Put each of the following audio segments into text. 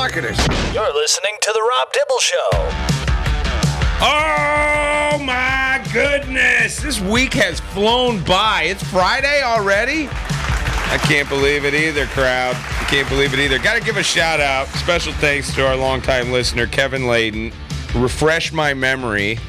marketers. You're listening to The Rob Dibble Show. Oh, my goodness. This week has flown by. It's Friday already? I can't believe it either, crowd. I can't believe it either. Got to give a shout out. Special thanks to our longtime listener, Kevin Layden. Refresh my memory.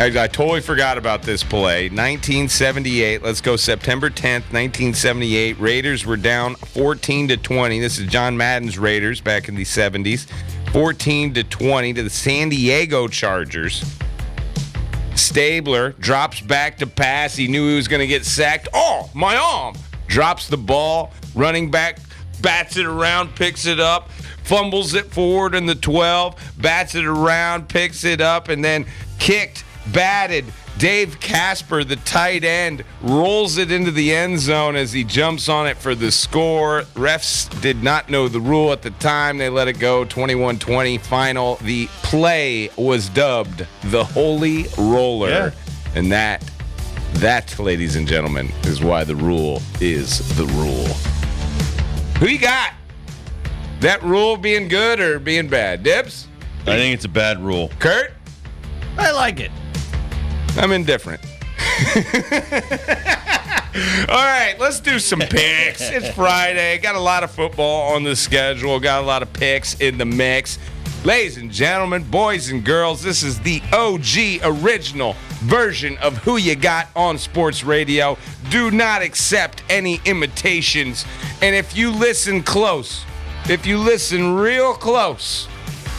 I totally forgot about this play. 1978. Let's go September 10th, 1978. Raiders were down 14-20. This is John Madden's Raiders back in the 70s. 14-20 to the San Diego Chargers. Stabler drops back to pass. He knew he was going to get sacked. Oh, my arm! Drops the ball. Running back bats it around, picks it up, fumbles it forward in the 12, bats it around, picks it up, and then kicked, batted. Dave Casper, the tight end, rolls it into the end zone as he jumps on it for the score. Refs did not know the rule at the time. They let it go 21-20 final. The play was dubbed the Holy Roller. Yeah. And that, ladies and gentlemen, is why the rule is the rule. Who you got? That rule being good or being bad? Dibs? I think it's a bad rule. Kurt? I like it. I'm indifferent. All right, let's do some picks. It's Friday. Got a lot of football on the schedule. Got a lot of picks in the mix. Ladies and gentlemen, boys and girls, this is the OG original version of Who You Got on Sports Radio. Do not accept any imitations. And if you listen close, if you listen real close,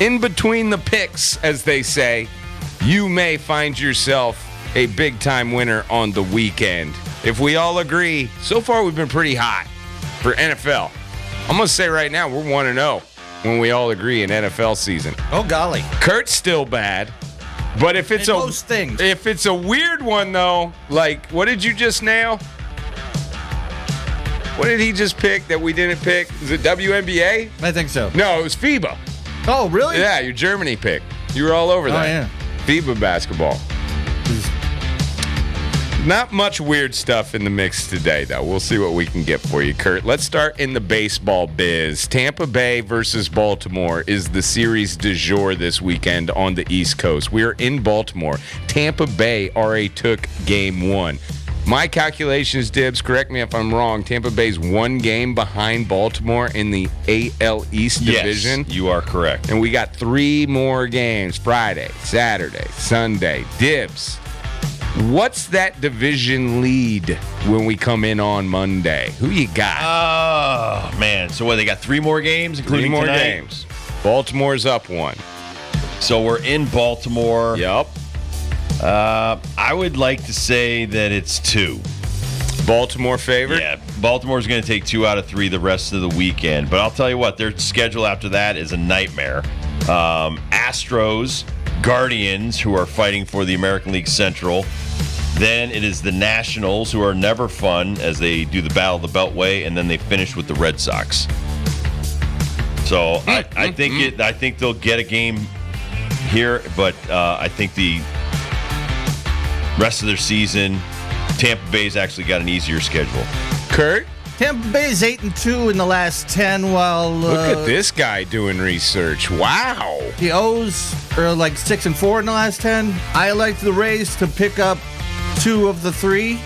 in between the picks, as they say, you may find yourself a big-time winner on the weekend. If we all agree, so far we've been pretty hot for NFL. I'm going to say right now, we're 1-0 when we all agree in NFL season. Oh, golly. Kurt's still bad, but if it's most things. If it's a weird one, though, like, what did you just nail? What did he just pick that we didn't pick? Is it WNBA? I think so. No, it was FIBA. Oh, really? Yeah, your Germany pick. You were all over that. Oh, yeah. FIBA basketball. Not much weird stuff in the mix today, though. We'll see what we can get for you, Kurt. Let's start in the baseball biz. Tampa Bay versus Baltimore is the series du jour this weekend on the East Coast. We are in Baltimore. Tampa Bay already took game one. My calculations, Dibs, correct me if I'm wrong, Tampa Bay's one game behind Baltimore in the AL East division. Yes, you are correct. And we got 3 more games, Friday, Saturday, Sunday. Dibs, what's that division lead when we come in on Monday? Who you got? Oh, man. So what, they got 3 more games, including 3 more tonight? games. Baltimore's up 1. So we're in Baltimore. Yep. I would like to say that it's 2. Baltimore favorite? Yeah, Baltimore's going to take 2 out of 3 the rest of the weekend. But I'll tell you what, their schedule after that is a nightmare. Astros, Guardians, who are fighting for the American League Central. Then it is the Nationals, who are never fun as they do the Battle of the Beltway, and then they finish with the Red Sox. So I think they'll get a game here, but I think the rest of their season, Tampa Bay's actually got an easier schedule. Kurt? Tampa Bay is 8-2 in the last 10, while Look at this guy doing research. Wow. the O's are like 6-4 in the last 10. I like the Rays to pick up 2 of the 3,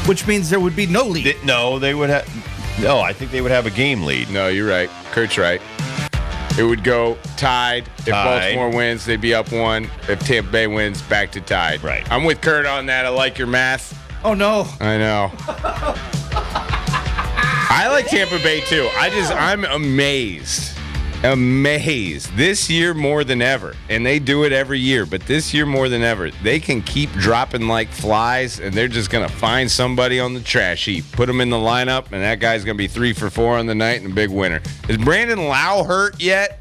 which means there would be no lead. They would have. No, I think they would have a game lead. No, you're right. Kurt's right. It would go tied. If Baltimore wins, they'd be up 1. If Tampa Bay wins, back to tied. Right. I'm with Kurt on that. I like your math. Oh, no. I know. I like Tampa Bay, too. I'm amazed. This year more than ever. And they do it every year, but this year more than ever. They can keep dropping like flies, and they're just going to find somebody on the trash heap, put them in the lineup, and that guy's going to be 3 for 4 on the night and a big winner. Is Brandon Lau hurt yet?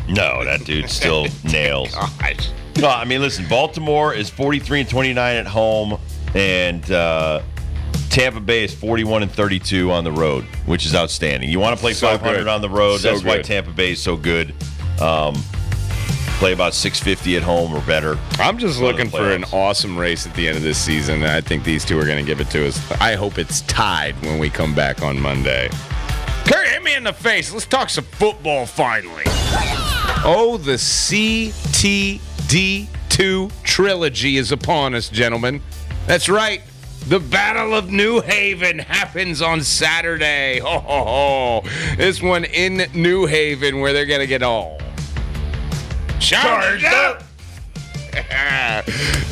No, that dude still nails. Gosh. No, I mean, listen, Baltimore is 43-29 at home, and Tampa Bay is 41-32 on the road, which is outstanding. You want to play 500 on the road. That's why Tampa Bay is so good. Play about 650 at home or better. I'm just looking for an awesome race at the end of this season. I think these two are going to give it to us. I hope it's tied when we come back on Monday. Kurt, hit me in the face. Let's talk some football finally. Oh, the CTD2 trilogy is upon us, gentlemen. That's right. The Battle of New Haven happens on Saturday. Ho, ho, ho. This one in New Haven where they're going to get all charged up.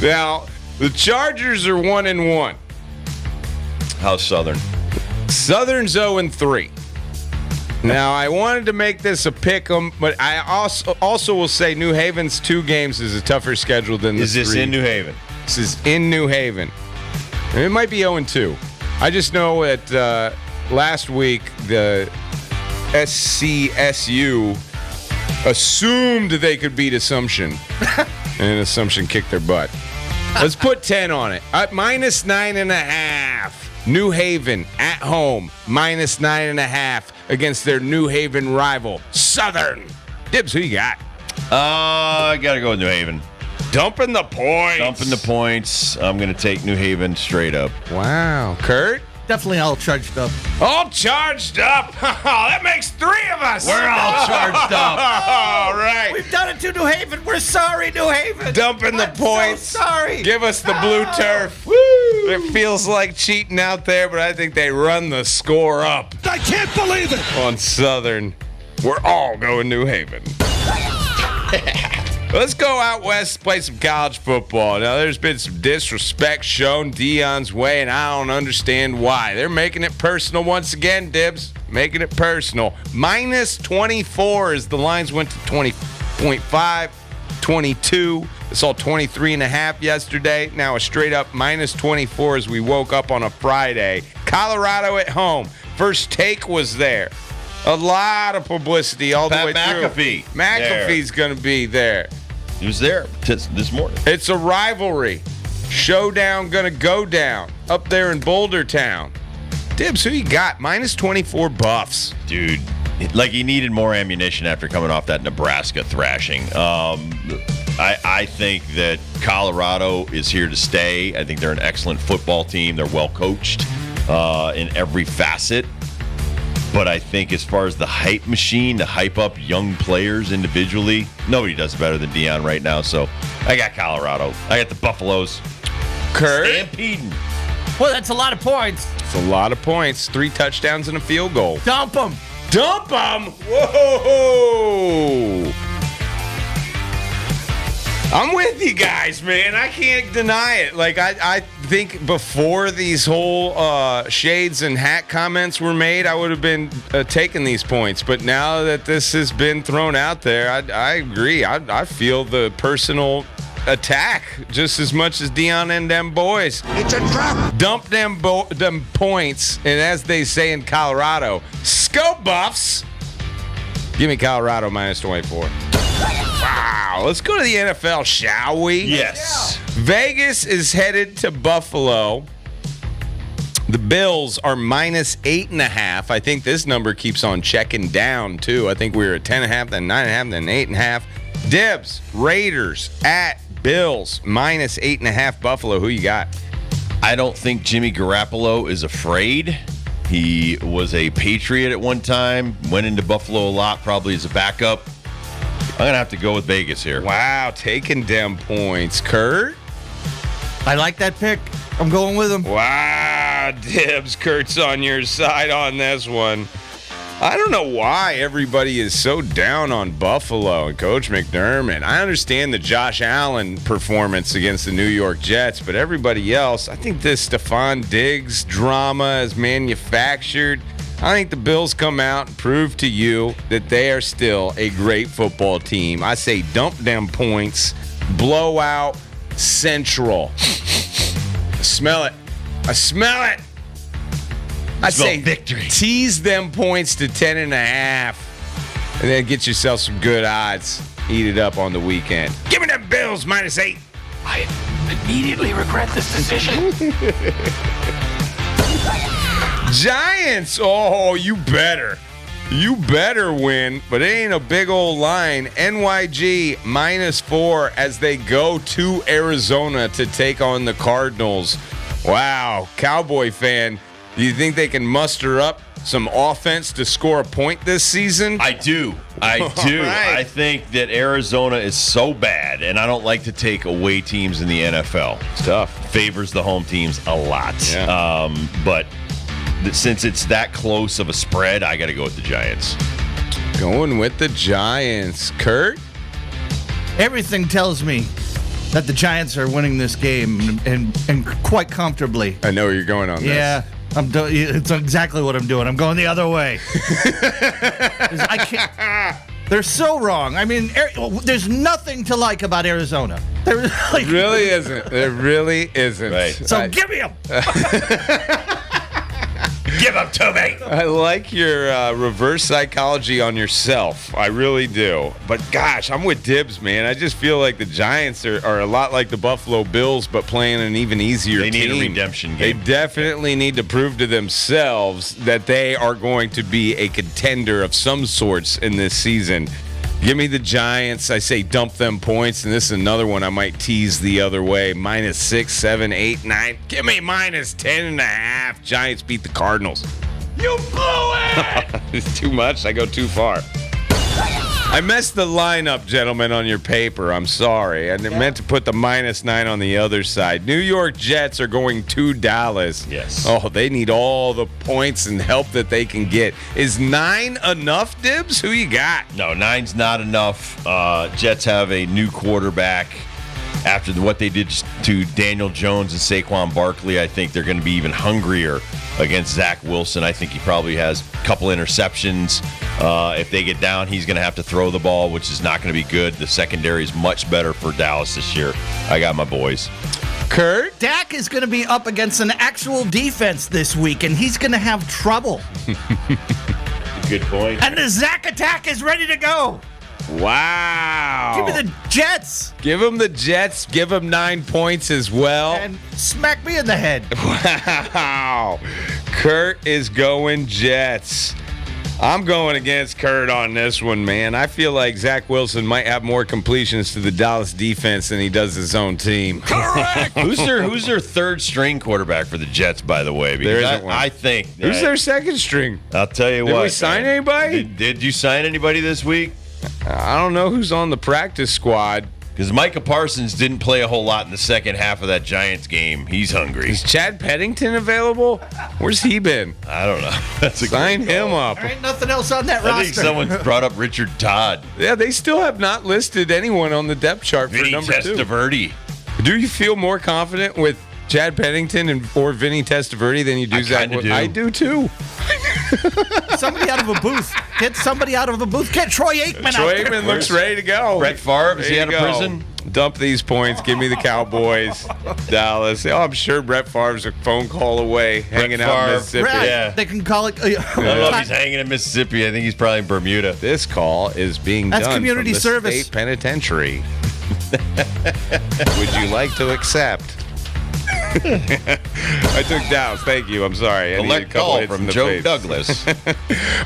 Now, the Chargers are 1-1. How's Southern? Southern's 0-3. Now, I wanted to make this a pick 'em, but I also will say New Haven's 2 games is a tougher schedule than the Is this 3. in New Haven? This is in New Haven. And it might be 0-2. I just know that last week the SCSU assumed they could beat Assumption, and Assumption kicked their butt. Let's put 10 on it. Minus 9.5. New Haven at home, minus 9.5 against their New Haven rival, Southern. Dibs, who you got? I got to go with New Haven. Dumping the points. Dumping the points. I'm going to take New Haven straight up. Wow. Kurt? Definitely all charged up. All charged up. That makes 3 of us. We're all charged up. All right. We've done it to New Haven. We're sorry, New Haven. Dumping the points. So sorry. Give us the blue turf. Woo! It feels like cheating out there, but I think they run the score up. I can't believe it. On Southern. We're all going New Haven. Let's go out west, play some college football. Now, there's been some disrespect shown Deion's way, and I don't understand why. They're making it personal once again, Dibs. Making it personal. Minus 24 as the lines went to 20.5, 22. I saw 23.5 yesterday. Now a straight up minus 24 as we woke up on a Friday. Colorado at home. First Take was there. A lot of publicity all the way Pat through. McAfee. McAfee's going to be there. He was there this morning. It's a rivalry. Showdown going to go down up there in Boulder Town. Dibs, who you got? Minus 24 Buffs. Dude, like he needed more ammunition after coming off that Nebraska thrashing. I think that Colorado is here to stay. I think they're an excellent football team. They're well coached in every facet. But I think as far as the hype machine, to hype up young players individually, nobody does better than Deion right now. So I got Colorado. I got the Buffaloes. Kurt? Stampeding. Well, that's a lot of points. It's a lot of points. 3 touchdowns and a field goal. Dump them. Dump them! Whoa! I'm with you guys, man. I can't deny it. Like, I think before these whole shades and hat comments were made, I would have been taking these points. But now that this has been thrown out there, I agree. I feel the personal attack just as much as Deion and them boys. It's a trap. Dump them points, and as they say in Colorado, scope Buffs. Give me Colorado minus 24. Wow. Let's go to the NFL, shall we? Yes. Vegas is headed to Buffalo. The Bills are minus 8.5. I think this number keeps on checking down, too. I think we were at 10.5, then 9.5, then 8.5. Dibs, Raiders at Bills, minus 8.5. Buffalo, who you got? I don't think Jimmy Garoppolo is afraid. He was a Patriot at one time, went into Buffalo a lot, probably as a backup. I'm going to have to go with Vegas here. Wow, taking them points. Kurt? I like that pick. I'm going with him. Wow, Dibs. Kurt's on your side on this one. I don't know why everybody is so down on Buffalo and Coach McDermott. I understand the Josh Allen performance against the New York Jets, but everybody else, I think this Stephon Diggs drama is manufactured. I think the Bills come out and prove to you that they are still a great football team. I say dump them points, blowout Central. Smell it. I smell it. I say victory. Tease them points to 10.5, and then get yourself some good odds. Eat it up on the weekend. Give me them Bills minus 8. I immediately regret this decision. Giants. Oh, you better. You better win, but it ain't a big old line. NYG minus 4 as they go to Arizona to take on the Cardinals. Wow, Cowboy fan. Do you think they can muster up some offense to score a point this season? I do. I do. right. I think that Arizona is so bad, and I don't like to take away teams in the NFL. It's tough. Favors the home teams a lot. Yeah. But since it's that close of a spread, I got to go with the Giants. Going with the Giants. Kurt? Everything tells me that the Giants are winning this game and quite comfortably. I know where you're going on this. Yeah, it's exactly what I'm doing. I'm going the other way. 'Cause I can't. They're so wrong. I mean, there's nothing to like about Arizona. There It really isn't. It really isn't. Right. So give me them. Give up to me. I like your reverse psychology on yourself. I really do. But gosh, I'm with Dibs, man. I just feel like the Giants are a lot like the Buffalo Bills, but playing an even easier They need team. a redemption They game. definitely need to prove to themselves that they are going to be a contender of some sorts in this season. Give me the Giants. I say dump them points, and this is another one I might tease the other way. -6, 7, 8, 9. Give me -10.5. Giants beat the Cardinals. You blew it! It's too much. I go too far. I messed the lineup, gentlemen, on your paper. I'm sorry. I meant to put the -9 on the other side. New York Jets are going to Dallas. Yes. Oh, they need all the points and help that they can get. Is 9 enough, Dibs? Who you got? No, 9's not enough. Jets have a new quarterback. After what they did to Daniel Jones and Saquon Barkley, I think they're going to be even hungrier against Zach Wilson. I think he probably has a couple interceptions. If they get down, he's going to have to throw the ball, which is not going to be good. The secondary is much better for Dallas this year. I got my boys. Kurt? Dak is going to be up against an actual defense this week, and he's going to have trouble. Good point. And the Zach attack is ready to go. Wow. Give me the Jets Give them the Jets. Give them 9 points as well. and smack me in the head. Wow. Kurt is going Jets. I'm going against Kurt on this one, man. I feel like Zach Wilson might have more completions to the Dallas defense than he does his own team. Correct! Who's their third string quarterback for the Jets, by the way? There Because isn't one. I think. Who's their second string? I'll tell you Did what. we sign man. anybody? Did you sign anybody this week? I don't know who's on the practice squad. Because Micah Parsons didn't play a whole lot in the second half of that Giants game. He's hungry. Is Chad Pennington available? Where's he been? I don't know. That's a Sign good call. him up. There ain't nothing else on that I roster. think someone brought up Richard Todd. Yeah, they still have not listed anyone on the depth chart for Vinny number 2. Testaverde. Do you feel more confident with Chad Pennington or Vinny Testaverde than you do I Zach? kinda do. I do too. Somebody out of a booth. Get somebody out of a booth. Get Troy Aikman Troy out there. Aikman looks ready to go. Brett Favre, is he There out you of go. prison? Dump these points. Give me the Cowboys. Dallas. Oh, I'm sure Brett Favre's a phone call away, hanging out in Favre. Mississippi. Right. Yeah. They can call it. I don't know if he's hanging in Mississippi. I think he's probably in Bermuda. This call is being That's done community from the service. state penitentiary. Would you like to accept? I took Dallas. Thank you. I'm sorry. I needed a Collect couple call hits in from the Joe face. Douglas.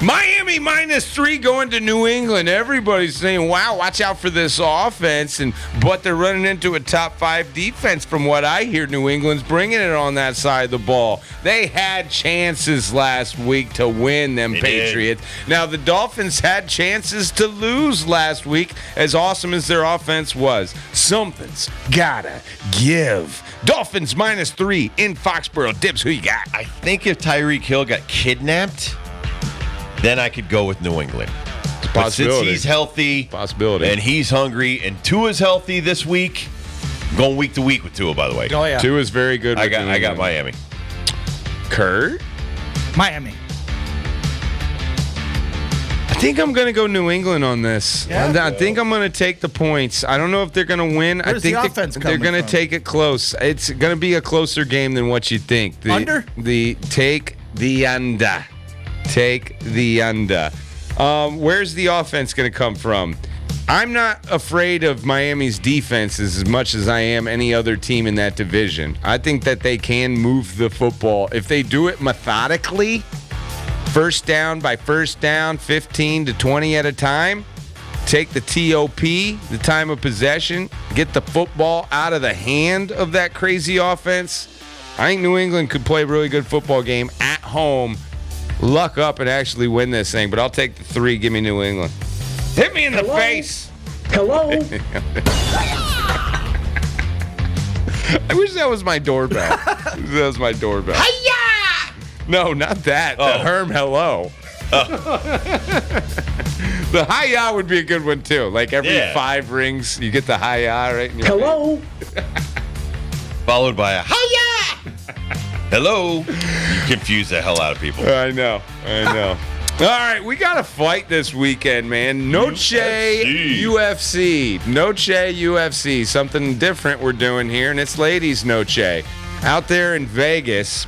Miami -3 going to New England. Everybody's saying, wow, watch out for this offense. But they're running into a top 5 defense from what I hear. New England's bringing it on that side of the ball. They had chances last week to win them They Patriots. Now, the Dolphins had chances to lose last week, as awesome as their offense was. Something's gotta give. Dolphins -3 in Foxborough. Dibs, who you got? I think if Tyreek Hill got kidnapped, then I could go with New England. But since Possibility. he's healthy Possibility. and he's hungry and Tua's healthy this week, I'm going week to week with Tua, by the way. Oh yeah, Two is very good. I with got New I got England. Miami. Kurt? Miami. I think I'm going to go New England on this. Yeah? I think I'm going to take the points. I don't know if they're going to win. I Where's think the offense they're coming going to from? take it close. It's going to be a closer game than what you think. Under? Take the under. Take the under. Where's the offense going to come from? I'm not afraid of Miami's defense as much as I am any other team in that division. I think that they can move the football. If they do it methodically, first down by first down, 15 to 20 at a time, take the TOP, the time of possession, get the football out of the hand of that crazy offense. I think New England could play a really good football game at home, luck up, and actually win this thing. But I'll take the 3. Give me New England. Hit me in the face. Hello? I wish that was my doorbell. That was my doorbell. Hiya! No, not that. The Herm hello. The hiya would be a good one too. Like every 5 rings, you get the hiya right in your Hello? Followed by a hiya! Hello. You confuse the hell out of people. I know. All right, we got a fight this weekend, man. Noche UFC. Noche UFC. Something different we're doing here, and it's ladies' Noche. Out there in Vegas,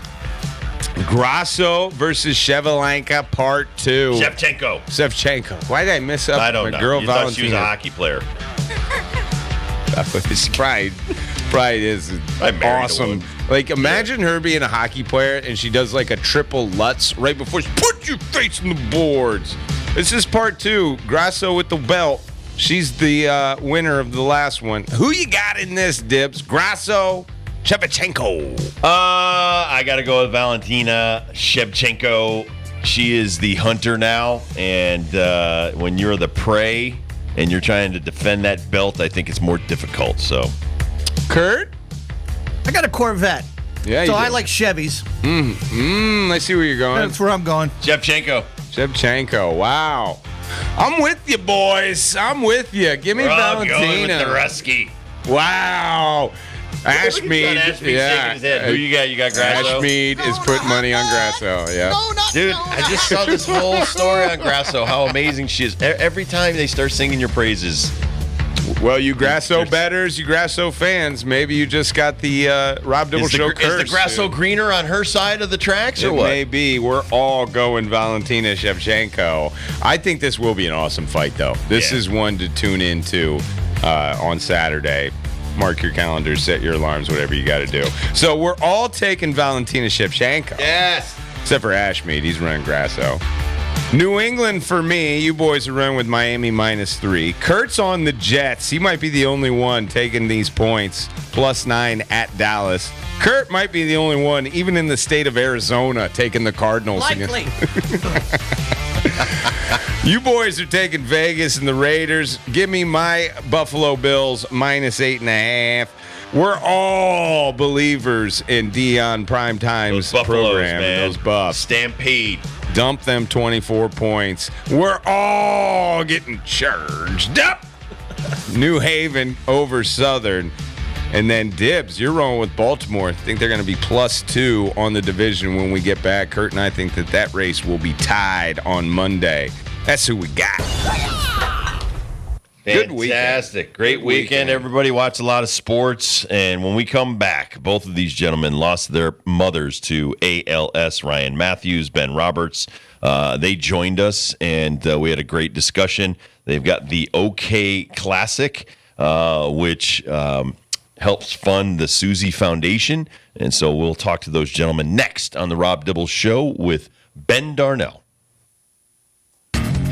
Grasso versus Shevchenko Part 2. Shevchenko. Why did I mess up I don't my know. girl You thought she was a Valentina? hockey player. Pride is I married a awesome. woman. Like, imagine her being a hockey player and she does like a triple Lutz right before she put your face in the boards. This is Part 2. Grasso with the belt. She's the winner of the last one. Who you got in this, Dibs? Grasso, Shevchenko. I got to go with Valentina Shevchenko. She is the hunter now, and when you're the prey and you're trying to defend that belt, I think it's more difficult. So, Kurt? I got a Corvette. Yeah, So you I do. like Chevys. I see where you're going. That's where I'm going. Shevchenko. Shevchenko. Wow. I'm with you, boys. I'm with you. Give me We're all going Valentina. with the Rusky. Wow. Ashmead. Shaking his head. Who you got? You got Grasso? Ashmead is putting money on Grasso. Yeah. Dude, I just saw this whole story on Grasso, how amazing she is. Every time they start singing your praises. Well, you Grasso betters, you Grasso fans, maybe you just got the Rob Dibble Show Is curse. the Grasso dude. greener on her side of the tracks, or It what? may be. We're all going Valentina Shevchenko. I think this will be an awesome fight, though. This Yeah. is one to tune into on Saturday. Mark your calendars, set your alarms, whatever you got to do. So we're all taking Valentina Shevchenko. Yes. Except for Ashmead. He's running Grasso. New England for me. You boys are running with Miami -3. Kurt's on the Jets. He might be the only one taking these points. +9 at Dallas. Kurt might be the only one, even in the state of Arizona, taking the Cardinals. Likely. You boys are taking Vegas and the Raiders. Give me my Buffalo Bills -8.5. We're all believers in Dion Primetime's Those Buffaloes, program. man. Those Buffs. Stampede. Dump them 24 points. We're all getting charged up. New Haven over Southern. And then Dibs, you're rolling with Baltimore. I think they're going to be +2 on the division when we get back. Kurt and I think that race will be tied on Monday. That's who we got. Good weekend. Fantastic. Great Good weekend. weekend. Everybody watched a lot of sports. And when we come back, both of these gentlemen lost their mothers to ALS. Ryan Matthews, Ben Roberts. They joined us, and we had a great discussion. They've got the OK Classic, which helps fund the Susie Foundation. And so we'll talk to those gentlemen next on the Rob Dibble Show with Ben Darnell.